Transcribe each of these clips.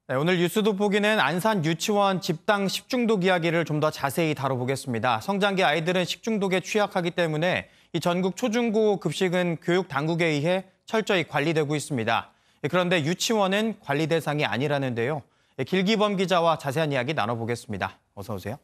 네, 오늘 뉴스 돋보기는 안산 유치원 집단 식중독 이야기를 좀 더 자세히 다뤄보겠습니다. 성장기 아이들은 식중독에 취약하기 때문에 이 전국 초중고 급식은 교육 당국에 의해 철저히 관리되고 있습니다. 그런데 유치원은 관리 대상이 아니라는데요. 길기범 기자와 자세한 이야기 나눠보겠습니다. 어서 오세요.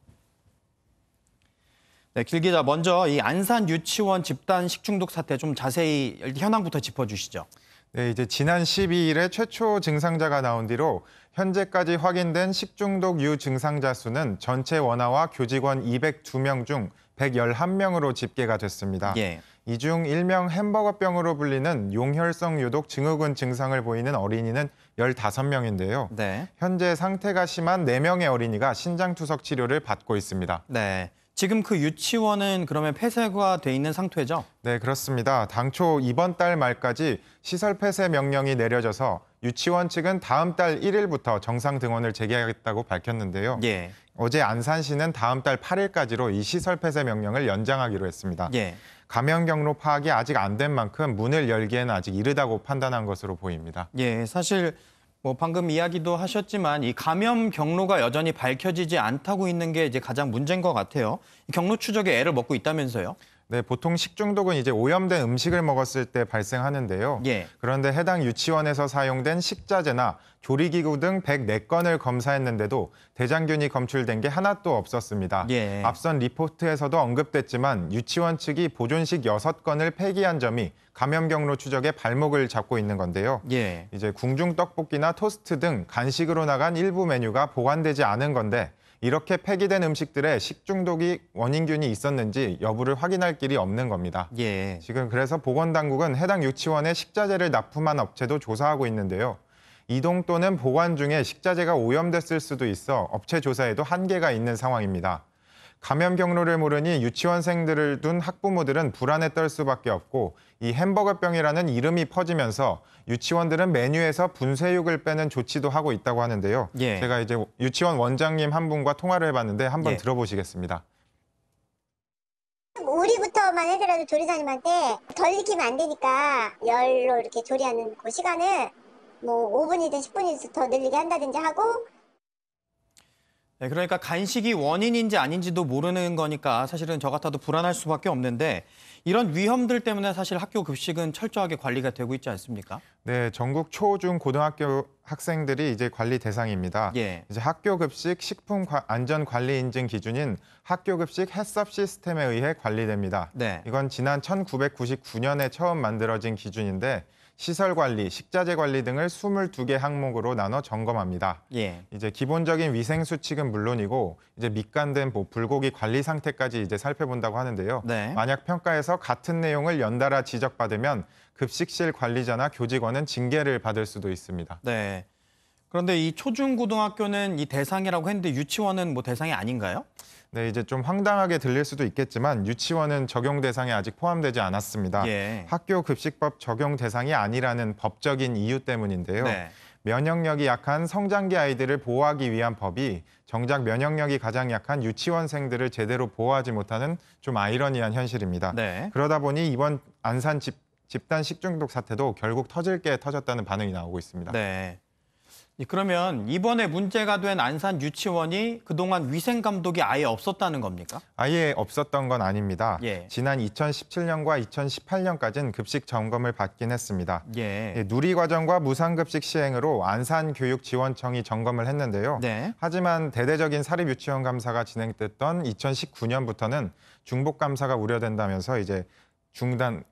네, 길 기자, 먼저 이 안산 유치원 집단 식중독 사태 좀 자세히 현황부터 짚어주시죠. 네, 이제 지난 12일에 최초 증상자가 나온 뒤로 현재까지 확인된 식중독 유증상자 수는 전체 원아와 교직원 202명 중 111명으로 집계가 됐습니다. 예. 이 중 일명 햄버거병으로 불리는 용혈성 요독 증후군 증상을 보이는 어린이는 15명인데요. 네. 현재 상태가 심한 4명의 어린이가 신장투석 치료를 받고 있습니다. 네. 지금 그 유치원은 그러면 폐쇄가 돼 있는 상태죠? 네, 그렇습니다. 당초 이번 달 말까지 시설 폐쇄 명령이 내려져서 유치원 측은 다음 달 1일부터 정상 등원을 재개하겠다고 밝혔는데요. 예. 어제 안산시는 다음 달 8일까지로 이 시설 폐쇄 명령을 연장하기로 했습니다. 예. 감염 경로 파악이 아직 안 된 만큼 문을 열기에는 아직 이르다고 판단한 것으로 보입니다. 예, 사실 뭐 방금 이야기도 하셨지만 이 감염 경로가 여전히 밝혀지지 않다고 있는 게 이제 가장 문제인 것 같아요. 이 경로 추적에 애를 먹고 있다면서요? 네, 보통 식중독은 이제 오염된 음식을 먹었을 때 발생하는데요. 예. 그런데 해당 유치원에서 사용된 식자재나 조리기구 등 104건을 검사했는데도 대장균이 검출된 게 하나도 없었습니다. 예. 앞선 리포트에서도 언급됐지만 유치원 측이 보존식 6건을 폐기한 점이 감염 경로 추적에 발목을 잡고 있는 건데요. 예. 이제 궁중 떡볶이나 토스트 등 간식으로 나간 일부 메뉴가 보관되지 않은 건데 이렇게 폐기된 음식들에 식중독이 원인균이 있었는지 여부를 확인할 길이 없는 겁니다. 예. 지금 그래서 보건당국은 해당 유치원에 식자재를 납품한 업체도 조사하고 있는데요. 이동 또는 보관 중에 식자재가 오염됐을 수도 있어 업체 조사에도 한계가 있는 상황입니다. 감염 경로를 모르니 유치원생들을 둔 학부모들은 불안에 떨 수밖에 없고 이 햄버거병이라는 이름이 퍼지면서 유치원들은 메뉴에서 분쇄육을 빼는 조치도 하고 있다고 하는데요. 예. 제가 이제 유치원 원장님 한 분과 통화를 해봤는데 한번 예. 들어보시겠습니다. 우리부터만 해더라도 조리사님한테 덜 익히면 안 되니까 열로 이렇게 조리하는 그 시간을 뭐 5분이든 10분이든 더 늘리게 한다든지 하고. 네, 그러니까 간식이 원인인지 아닌지도 모르는 거니까 사실은 저 같아도 불안할 수밖에 없는데 이런 위험들 때문에 사실 학교 급식은 철저하게 관리가 되고 있지 않습니까? 네, 전국 초, 중, 고등학교 학생들이 이제 관리 대상입니다. 예. 이제 학교 급식 식품 안전 관리 인증 기준인 학교 급식 해썹 시스템에 의해 관리됩니다. 네. 이건 지난 1999년에 처음 만들어진 기준인데 시설 관리, 식자재 관리 등을 22개 항목으로 나눠 점검합니다. 예. 이제 기본적인 위생 수칙은 물론이고 이제 밑간된 불고기 관리 상태까지 이제 살펴본다고 하는데요. 네. 만약 평가에서 같은 내용을 연달아 지적받으면 급식실 관리자나 교직원은 징계를 받을 수도 있습니다. 네. 그런데 이 초중고등학교는 이 대상이라고 했는데 유치원은 뭐 대상이 아닌가요? 네, 이제 좀 황당하게 들릴 수도 있겠지만 유치원은 적용 대상에 아직 포함되지 않았습니다. 예. 학교 급식법 적용 대상이 아니라는 법적인 이유 때문인데요. 네. 면역력이 약한 성장기 아이들을 보호하기 위한 법이 정작 면역력이 가장 약한 유치원생들을 제대로 보호하지 못하는 좀 아이러니한 현실입니다. 네. 그러다 보니 이번 안산 집단 식중독 사태도 결국 터질 게 터졌다는 반응이 나오고 있습니다. 네. 그러면 이번에 문제가 된 안산 유치원이 그동안 위생 감독이 아예 없었다는 겁니까? 아예 없었던 건 아닙니다. 예. 지난 2017년과 2018년까지는 급식 점검을 받긴 했습니다. 예. 누리과정과 무상급식 시행으로 안산교육지원청이 점검을 했는데요. 네. 하지만 대대적인 사립유치원 감사가 진행됐던 2019년부터는 중복 감사가 우려된다면서 이제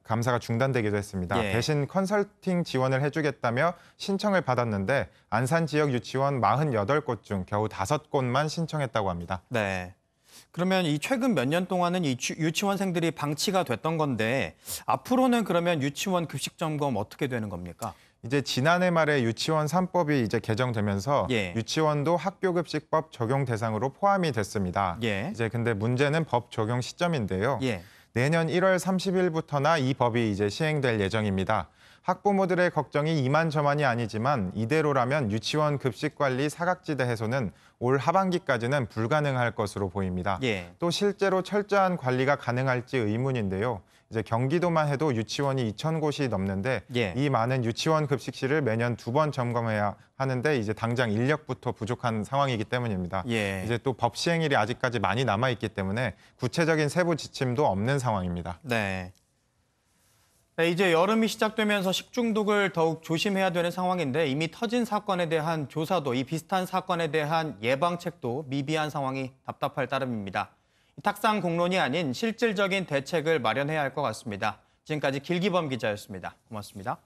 감사가 중단되기도 했습니다. 예. 대신 컨설팅 지원을 해주겠다며 신청을 받았는데 안산 지역 유치원 48곳 중 겨우 5곳만 신청했다고 합니다. 네. 그러면 이 최근 몇 년 동안은 이 유치원생들이 방치가 됐던 건데 앞으로는 그러면 유치원 급식 점검 어떻게 되는 겁니까? 이제 지난해 말에 유치원 3법이 이제 개정되면서 예. 유치원도 학교급식법 적용 대상으로 포함이 됐습니다. 예. 이제 근데 문제는 법 적용 시점인데요. 예. 내년 1월 30일부터나 이 법이 이제 시행될 예정입니다. 학부모들의 걱정이 이만저만이 아니지만 이대로라면 유치원 급식 관리 사각지대 해소는 올 하반기까지는 불가능할 것으로 보입니다. 예. 또 실제로 철저한 관리가 가능할지 의문인데요. 이제 경기도만 해도 유치원이 2,000곳이 넘는데 예. 이 많은 유치원 급식실을 매년 2번 점검해야 하는데 이제 당장 인력부터 부족한 상황이기 때문입니다. 예. 이제 또 법 시행일이 아직까지 많이 남아 있기 때문에 구체적인 세부 지침도 없는 상황입니다. 네. 네, 이제 여름이 시작되면서 식중독을 더욱 조심해야 되는 상황인데 이미 터진 사건에 대한 조사도 이 비슷한 사건에 대한 예방책도 미비한 상황이 답답할 따름입니다. 탁상 공론이 아닌 실질적인 대책을 마련해야 할 것 같습니다. 지금까지 길기범 기자였습니다. 고맙습니다.